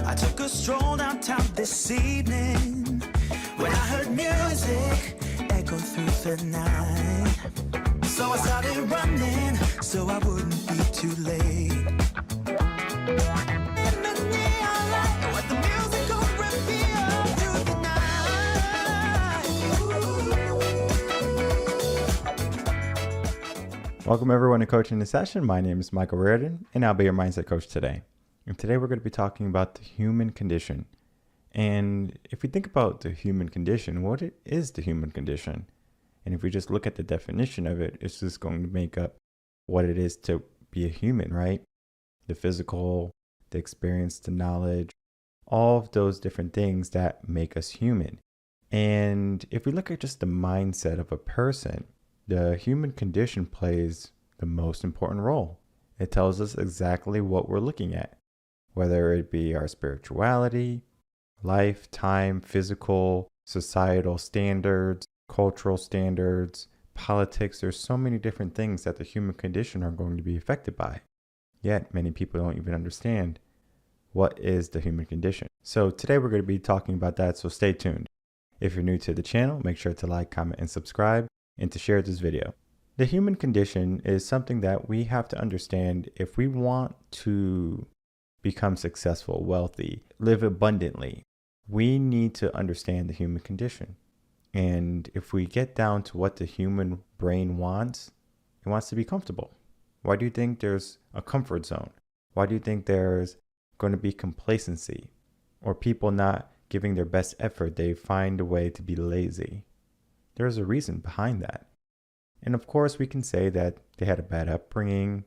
I took a stroll downtown this evening when I heard music echo through the night. So I started running so I wouldn't be too late. In the neon light, with the music on reveal through the night. Welcome everyone to Coaching the Session. My name is Michael Rearden, and I'll be your mindset coach today. And today we're going to be talking about the human condition. And if we think about the human condition, what is the human condition? And if we just look at the definition of it, it's just going to make up what it is to be a human, right? The physical, the experience, the knowledge, all of those different things that make us human. And if we look at just the mindset of a person, the human condition plays the most important role. It tells us exactly what we're looking at, whether it be our spirituality, life, time, physical, societal standards, cultural standards, politics. There's so many different things that the human condition are going to be affected by. Yet many people don't even understand what is the human condition. So today we're going to be talking about that, so stay tuned. If you're new to the channel, make sure to like, comment, and subscribe, and to share this video. The human condition is something that we have to understand if we want to become successful, wealthy, live abundantly. We need to understand the human condition. And if we get down to what the human brain wants, it wants to be comfortable. Why do you think there's a comfort zone? Why do you think there's going to be complacency or people not giving their best effort? They find a way to be lazy. There's a reason behind that. And of course, we can say that they had a bad upbringing,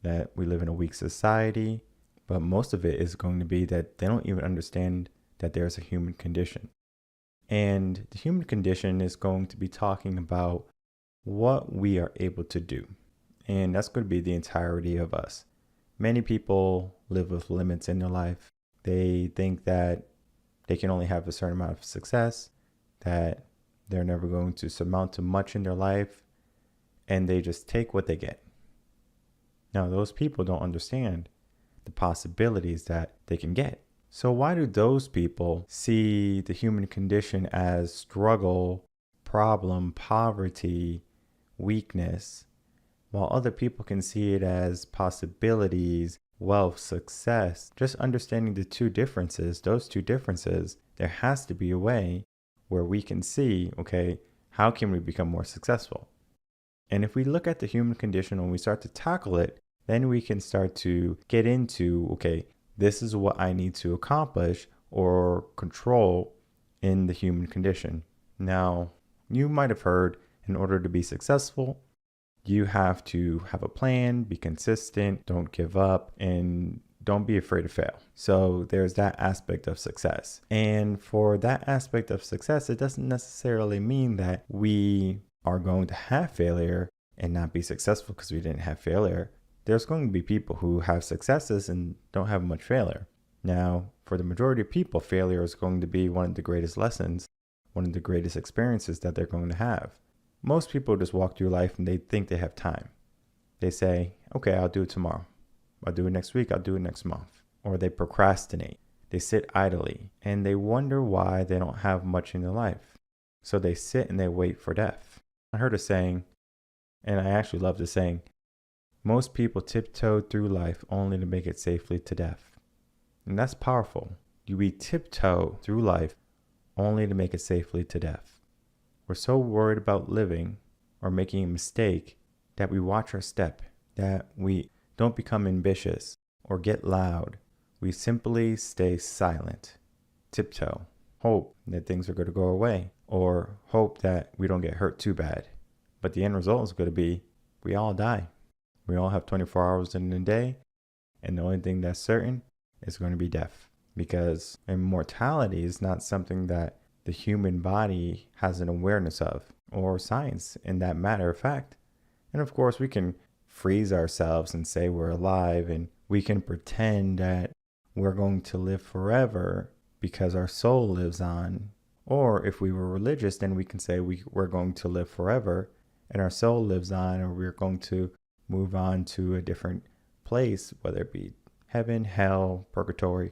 that we live in a weak society, but most of it is going to be that they don't even understand that there's a human condition. And the human condition is going to be talking about what we are able to do. And that's going to be the entirety of us. Many people live with limits in their life. They think that they can only have a certain amount of success, that they're never going to surmount to much in their life, and they just take what they get. Now, those people don't understand the possibilities that they can get. So why do those people see the human condition as struggle, problem, poverty, weakness, while other people can see it as possibilities, wealth, success? Just understanding the two differences, those two differences, there has to be a way where we can see, okay, how can we become more successful? And if we look at the human condition and we start to tackle it, then we can start to get into, okay, this is what I need to accomplish or control in the human condition. Now, you might have heard in order to be successful, you have to have a plan, be consistent, don't give up, and don't be afraid to fail. So there's that aspect of success. And for that aspect of success, it doesn't necessarily mean that we are going to have failure and not be successful because we didn't have failure. There's going to be people who have successes and don't have much failure. Now, for the majority of people, failure is going to be one of the greatest lessons, one of the greatest experiences that they're going to have. Most people just walk through life and they think they have time. They say, okay, I'll do it tomorrow. I'll do it next week. I'll do it next month. Or they procrastinate. They sit idly and they wonder why they don't have much in their life. So they sit and they wait for death. I heard a saying, and I actually love the saying, most people tiptoe through life only to make it safely to death. And that's powerful. We tiptoe through life only to make it safely to death. We're so worried about living or making a mistake that we watch our step, that we don't become ambitious or get loud. We simply stay silent, tiptoe, hope that things are going to go away, or hope that we don't get hurt too bad. But the end result is going to be we all die. We all have 24 hours in a day, and the only thing that's certain is going to be death. Because immortality is not something that the human body has an awareness of, or science in that matter of fact. And of course, we can freeze ourselves and say we're alive, and we can pretend that we're going to live forever because our soul lives on. Or if we were religious, then we can say we're going to live forever and our soul lives on, or we're going to move on to a different place, whether it be heaven, hell, purgatory.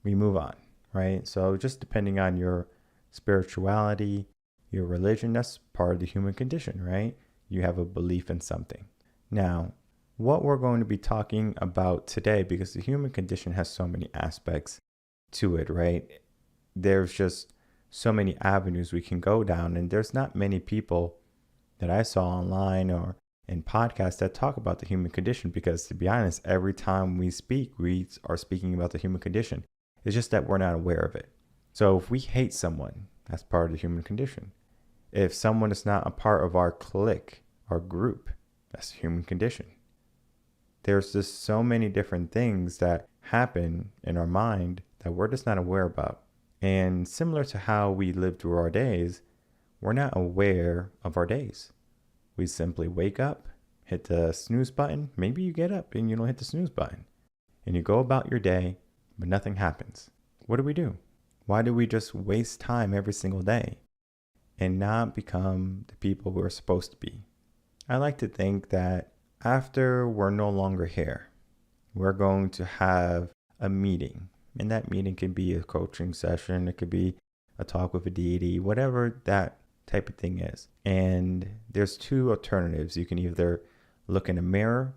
we move on, right? So just depending on your spirituality, your religion, that's part of the human condition, right? You have a belief in something. Now, what we're going to be talking about today, because the human condition has so many aspects to it, right? There's just so many avenues we can go down, and there's not many people that I saw online or in podcasts that talk about the human condition, because to be honest, every time we speak, we are speaking about the human condition. It's just that we're not aware of it. So if we hate someone, that's part of the human condition. If someone is not a part of our clique, our group, that's the human condition. There's just so many different things that happen in our mind that we're just not aware about. And similar to how we live through our days, we're not aware of our days. We simply wake up, hit the snooze button. Maybe you get up and you don't hit the snooze button. And you go about your day, but nothing happens. What do? Why do we just waste time every single day and not become the people we're supposed to be? I like to think that after we're no longer here, we're going to have a meeting. And that meeting can be a coaching session. It could be a talk with a deity, whatever that type of thing is. And there's two alternatives. You can either look in a mirror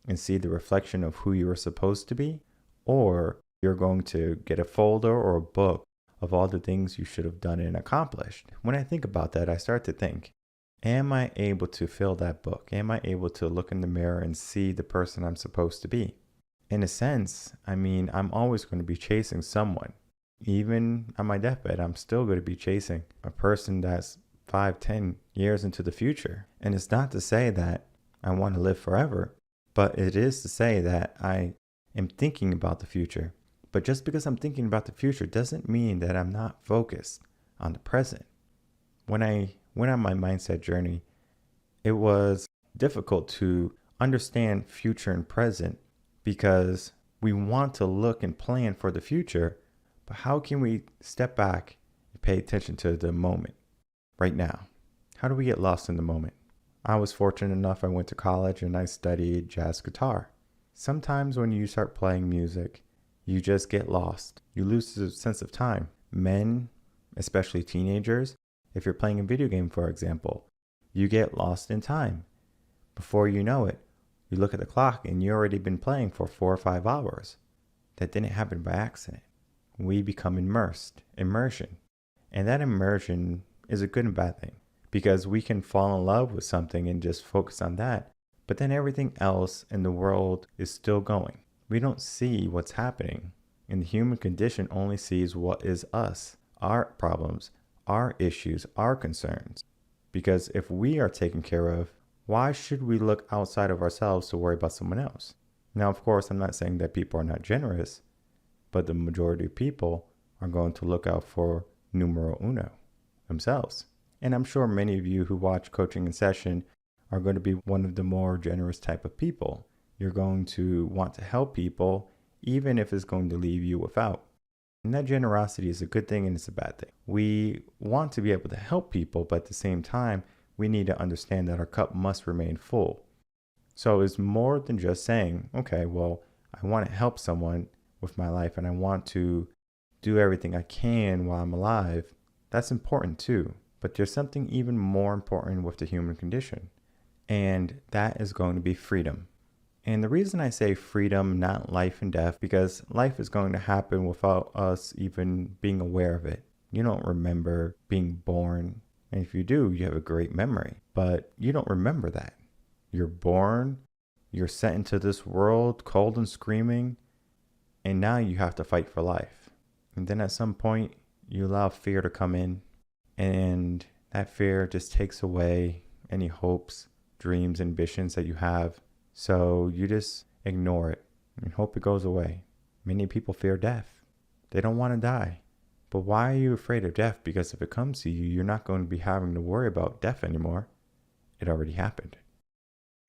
and see the reflection of who you are supposed to be, or you're going to get a folder or a book of all the things you should have done and accomplished. When I think about that, I start to think, am I able to fill that book? Am I able to look in the mirror and see the person I'm supposed to be? In a sense, I'm always going to be chasing someone. Even on my deathbed, I'm still going to be chasing a person that's 5-10 years into the future. And it's not to say that I want to live forever, but it is to say that I am thinking about the future. But just because I'm thinking about the future doesn't mean that I'm not focused on the present. When I went on my mindset journey, it was difficult to understand future and present, because we want to look and plan for the future, but how can we step back and pay attention to the moment right now? How do we get lost in the moment? I was fortunate enough, I went to college and I studied jazz guitar. Sometimes when you start playing music, you just get lost. You lose the sense of time. Men, especially teenagers, if you're playing a video game, for example, you get lost in time. Before you know it, you look at the clock and you've already been playing for 4 or 5 hours. That didn't happen by accident. We become immersion. And that immersion is a good and bad thing, because we can fall in love with something and just focus on that. But then everything else in the world is still going. We don't see what's happening. And the human condition only sees what is us, our problems, our issues, our concerns. Because if we are taken care of, why should we look outside of ourselves to worry about someone else? Now, of course, I'm not saying that people are not generous, but the majority of people are going to look out for numero uno, themselves. And I'm sure many of you who watch Coaching in Session are going to be one of the more generous type of people. You're going to want to help people, even if it's going to leave you without. And that generosity is a good thing and it's a bad thing. We want to be able to help people, but at the same time, we need to understand that our cup must remain full. So it's more than just saying, okay, well, I want to help someone with my life and I want to do everything I can while I'm alive. That's important too. But there's something even more important with the human condition. And that is going to be freedom. And the reason I say freedom, not life and death, because life is going to happen without us even being aware of it. You don't remember being born. And if you do, you have a great memory. But you don't remember that. You're born, you're sent into this world cold and screaming, and now you have to fight for life. And then at some point, you allow fear to come in, and that fear just takes away any hopes, dreams, ambitions that you have. So you just ignore it and hope it goes away. Many people fear death. They don't want to die. But why are you afraid of death? Because if it comes to you, you're not going to be having to worry about death anymore. It already happened.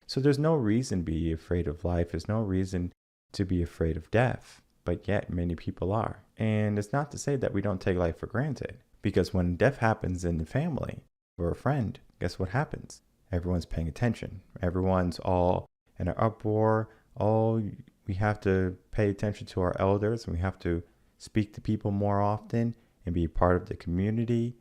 So there's no reason to be afraid of life. There's no reason to be afraid of death. But yet many people are. And it's not to say that we don't take life for granted. Because when death happens in the family or a friend, guess what happens? Everyone's paying attention. Everyone's all in an uproar. Oh, we have to pay attention to our elders and we have to speak to people more often and be part of the community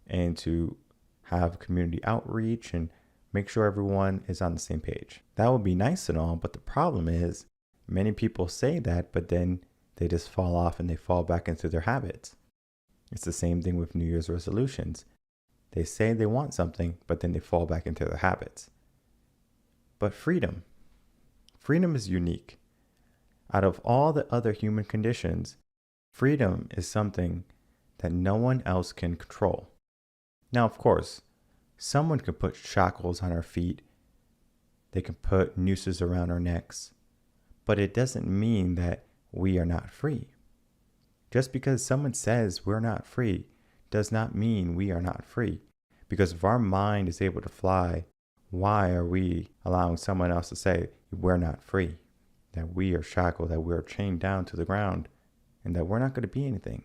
and to have community outreach and make sure everyone is on the same page. That would be nice and all, but the problem is many people say that, but then they just fall off and they fall back into their habits. It's the same thing with New Year's resolutions. They say they want something, but then they fall back into their habits. But freedom is unique. Out of all the other human conditions, freedom is something that no one else can control. Now, of course, someone can put shackles on our feet. They can put nooses around our necks. But it doesn't mean that we are not free. Just because someone says we're not free does not mean we are not free. Because if our mind is able to fly, why are we allowing someone else to say we're not free? That we are shackled, that we're chained down to the ground, and that we're not going to be anything.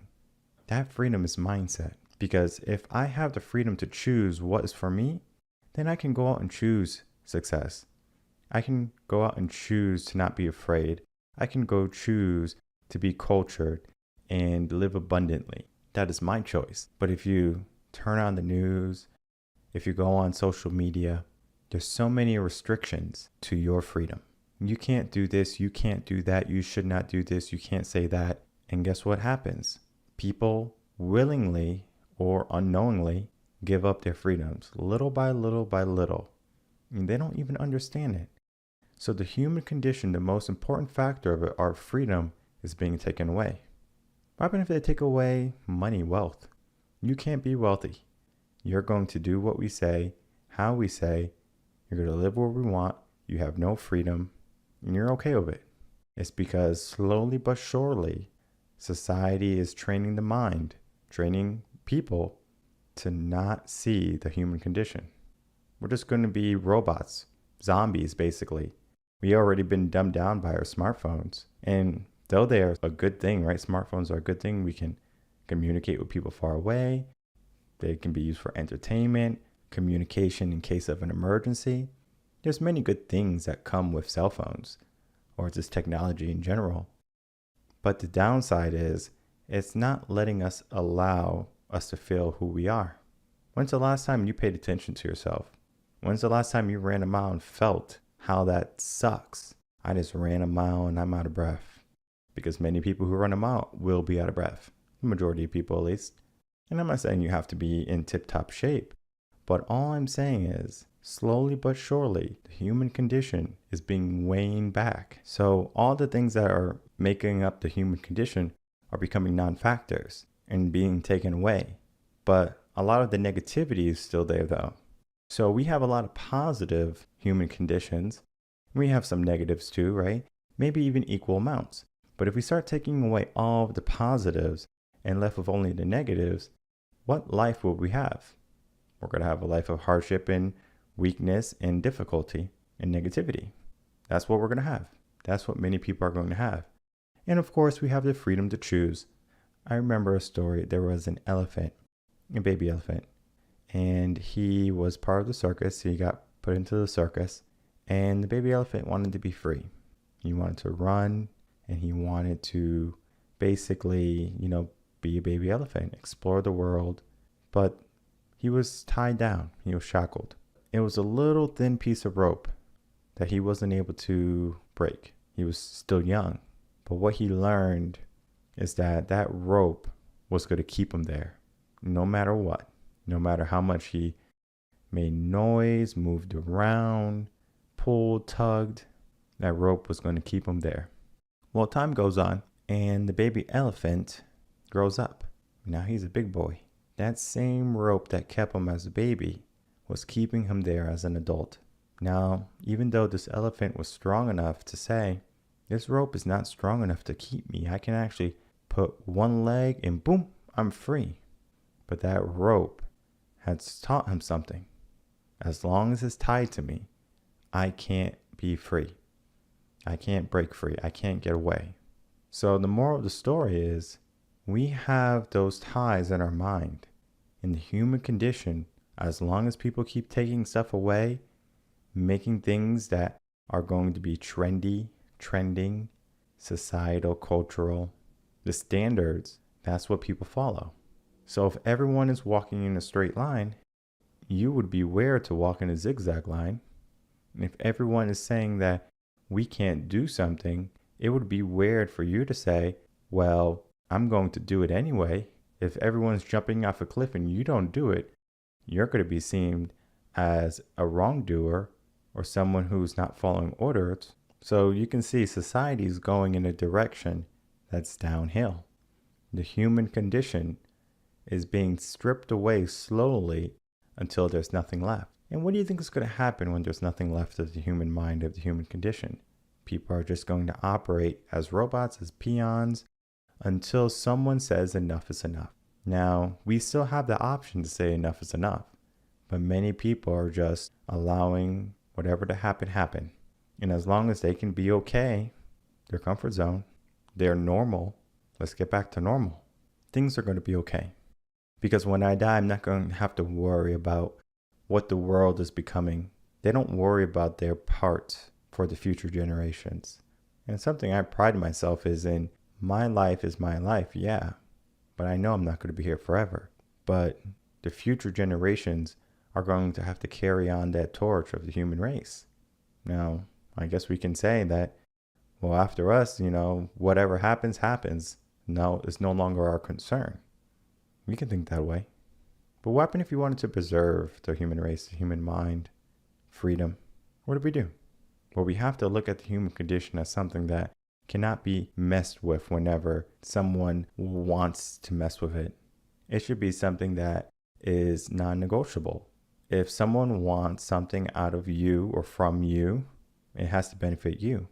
That freedom is mindset. Because if I have the freedom to choose what is for me, then I can go out and choose success. I can go out and choose to not be afraid. I can go choose to be cultured and live abundantly. That is my choice. But if you turn on the news, if you go on social media, there's so many restrictions to your freedom. You can't do this, you can't do that, you should not do this, you can't say that. And guess what happens? People willingly or unknowingly give up their freedoms little by little by little. And they don't even understand it. So the human condition, the most important factor of it, our freedom, is being taken away. What happens if they take away money, wealth? You can't be wealthy. You're going to do what we say, how we say. You're going to live where we want. You have no freedom, and you're okay with it. It's because slowly but surely, society is training the mind, training people to not see the human condition. We're just going to be robots, zombies, basically. We already been dumbed down by our smartphones. And though they are a good thing, right? Smartphones are a good thing. We can communicate with people far away. They can be used for entertainment, communication in case of an emergency. There's many good things that come with cell phones or just technology in general. But the downside is it's not letting us allow us to feel who we are. When's the last time you paid attention to yourself? When's the last time you ran a mile and felt how that sucks? I just ran a mile and I'm out of breath. Because many people who run a mile will be out of breath. The majority of people, at least. And I'm not saying you have to be in tip-top shape. But all I'm saying is, slowly but surely, the human condition is being waned back. So all the things that are making up the human condition are becoming non-factors and being taken away. But a lot of the negativity is still there though. So we have a lot of positive human conditions. We have some negatives too, right? Maybe even equal amounts. But if we start taking away all of the positives and left with only the negatives, what life will we have? We're going to have a life of hardship and weakness and difficulty and negativity. That's what we're going to have. That's what many people are going to have. And of course, we have the freedom to choose. I remember a story. There was an elephant, a baby elephant, and he was part of the circus. He got put into the circus, and the baby elephant wanted to be free. He wanted to run, and he wanted to basically, be a baby elephant, explore the world. But he was tied down. He was shackled. It was a little thin piece of rope that he wasn't able to break. He was still young. But what he learned is that that rope was going to keep him there no matter what. No matter how much he made noise, moved around, pulled, tugged, that rope was going to keep him there. Well, time goes on and the baby elephant grows up. Now he's a big boy. That same rope that kept him as a baby was keeping him there as an adult. Now, even though this elephant was strong enough to say, this rope is not strong enough to keep me. I can actually put one leg and boom, I'm free. But that rope had taught him something. As long as it's tied to me, I can't be free. I can't break free. I can't get away. So the moral of the story is we have those ties in our mind. In the human condition, as long as people keep taking stuff away, making things that are going to be trendy, trending, societal, cultural, the standards, that's what people follow. So if everyone is walking in a straight line, you would be aware to walk in a zigzag line. And if everyone is saying that we can't do something, it would be weird for you to say, well, I'm going to do it anyway. If everyone's jumping off a cliff and you don't do it, you're going to be seen as a wrongdoer or someone who's not following orders. So you can see society is going in a direction that's downhill. The human condition is being stripped away slowly until there's nothing left. And what do you think is going to happen when there's nothing left of the human mind, of the human condition? People are just going to operate as robots, as peons, until someone says enough is enough. Now, we still have the option to say enough is enough, but many people are just allowing whatever to happen. And as long as they can be okay, their comfort zone, they're normal, let's get back to normal. Things are going to be okay. Because when I die, I'm not going to have to worry about what the world is becoming. They don't worry about their part for the future generations. And something I pride myself is in, my life is my life, yeah. But I know I'm not going to be here forever. But the future generations are going to have to carry on that torch of the human race. Now, I guess we can say that, well, after us, whatever happens, happens. No, it's no longer our concern. We can think that way. But what happened if you wanted to preserve the human race, the human mind, freedom? What do we do? Well, we have to look at the human condition as something that cannot be messed with whenever someone wants to mess with it. It should be something that is non-negotiable. If someone wants something out of you or from you, it has to benefit you.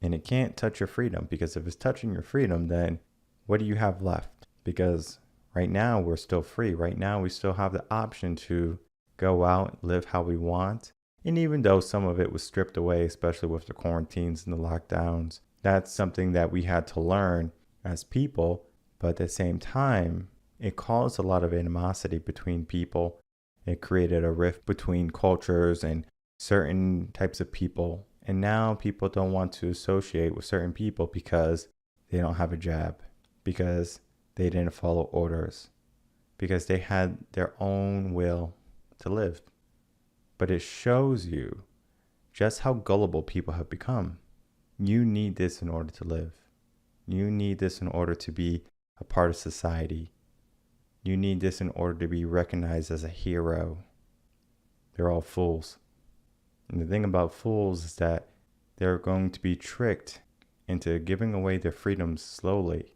And it can't touch your freedom, because if it's touching your freedom, then what do you have left? Because right now we're still free. Right now we still have the option to go out, live how we want. And even though some of it was stripped away, especially with the quarantines and the lockdowns, that's something that we had to learn as people. But at the same time, it caused a lot of animosity between people. It created a rift between cultures and certain types of people. And now people don't want to associate with certain people because they don't have a jab, because they didn't follow orders, because they had their own will to live. But it shows you just how gullible people have become. You need this in order to live. You need this in order to be a part of society. You need this in order to be recognized as a hero. They're all fools. And the thing about fools is that they're going to be tricked into giving away their freedoms slowly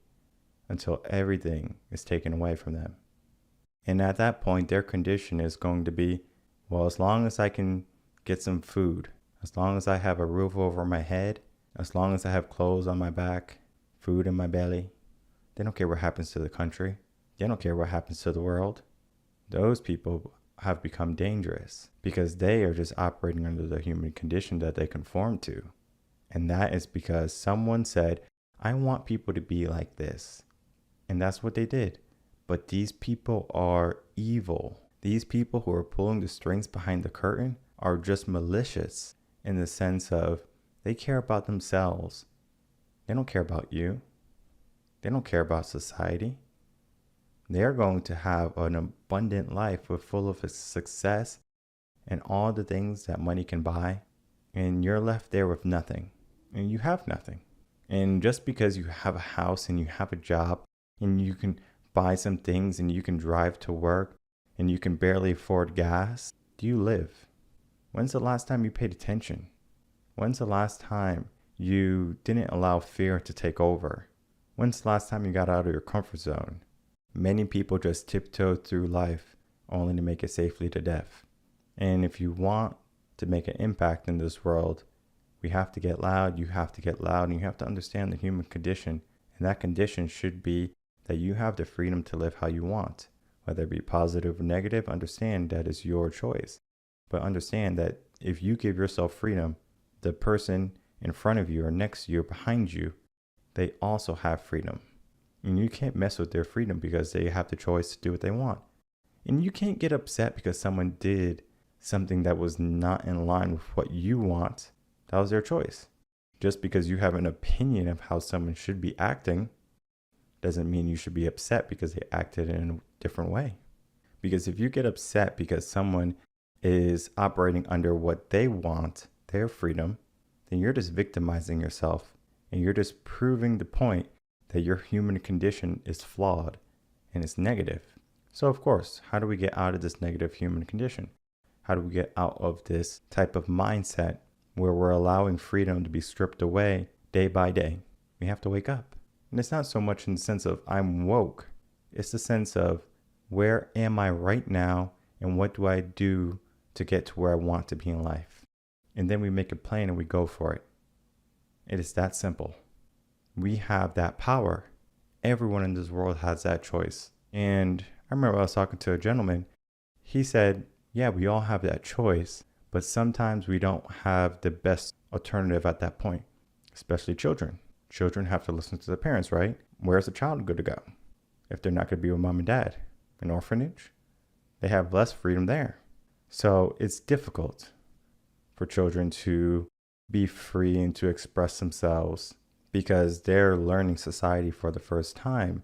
until everything is taken away from them. And at that point, their condition is going to be, well, as long as I can get some food, as long as I have a roof over my head, as long as I have clothes on my back, food in my belly, they don't care what happens to the country. They don't care what happens to the world. Those people have become dangerous because they are just operating under the human condition that they conform to. And that is because someone said, I want people to be like this. And that's what they did. But these people are evil. These people who are pulling the strings behind the curtain are just malicious in the sense of they care about themselves. They don't care about you. They don't care about society. They're going to have an abundant life with full of success and all the things that money can buy. And you're left there with nothing. And you have nothing. And just because you have a house and you have a job and you can buy some things and you can drive to work and you can barely afford gas, do you live? When's the last time you paid attention? When's the last time you didn't allow fear to take over? When's the last time you got out of your comfort zone? Many people just tiptoe through life only to make it safely to death. And if you want to make an impact in this world, we have to get loud, you have to get loud, and you have to understand the human condition. And that condition should be that you have the freedom to live how you want. Whether it be positive or negative, understand that is your choice. But understand that if you give yourself freedom, the person in front of you or next to you or behind you, they also have freedom. And you can't mess with their freedom because they have the choice to do what they want. And you can't get upset because someone did something that was not in line with what you want. That was their choice. Just because you have an opinion of how someone should be acting doesn't mean you should be upset because they acted in a different way. Because if you get upset because someone is operating under what they want, their freedom, then you're just victimizing yourself, and you're just proving the point that your human condition is flawed and it's negative. So of course, how do we get out of this negative human condition? How do we get out of this type of mindset where we're allowing freedom to be stripped away day by day? We have to wake up. And it's not so much in the sense of I'm woke. It's the sense of where am I right now and what do I do to get to where I want to be in life? And then we make a plan and we go for it. It is that simple. We have that power. Everyone in this world has that choice. And I remember I was talking to a gentleman. He said, yeah, we all have that choice, but sometimes we don't have the best alternative at that point, especially children. Children have to listen to their parents, right? Where's the child going to go if they're not going to be with mom and dad? An orphanage? They have less freedom there. So it's difficult for children to be free and to express themselves because they're learning society for the first time.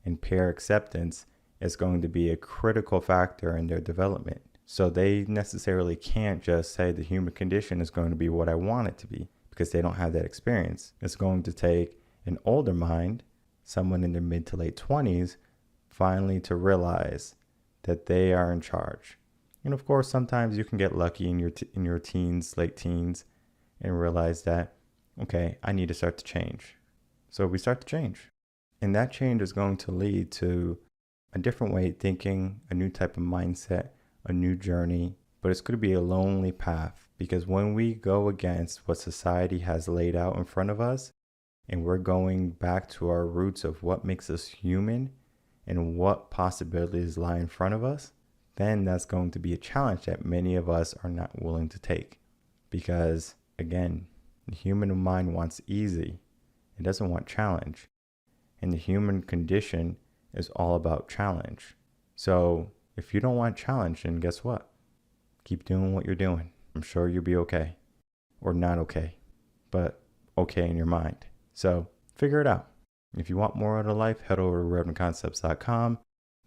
And peer acceptance is going to be a critical factor in their development. So they necessarily can't just say the human condition is going to be what I want it to be because they don't have that experience. It's going to take an older mind, someone in their mid to late 20s, finally to realize that they are in charge. And of course, sometimes you can get lucky in your teens, late teens, and realize that, okay, I need to start to change. So we start to change. And that change is going to lead to a different way of thinking, a new type of mindset, a new journey. But it's going to be a lonely path because when we go against what society has laid out in front of us, and we're going back to our roots of what makes us human and what possibilities lie in front of us, then that's going to be a challenge that many of us are not willing to take. Because again, the human mind wants easy. It doesn't want challenge. And the human condition is all about challenge. So if you don't want challenge, then guess what? Keep doing what you're doing. I'm sure you'll be okay. Or not okay. But okay in your mind. So figure it out. If you want more out of life, head over to revenconcepts.com.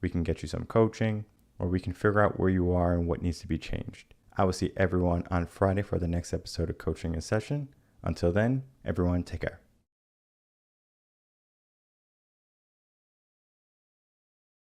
We can get you some coaching, or we can figure out where you are and what needs to be changed. I will see everyone on Friday for the next episode of Coaching in Session. Until then, everyone, take care.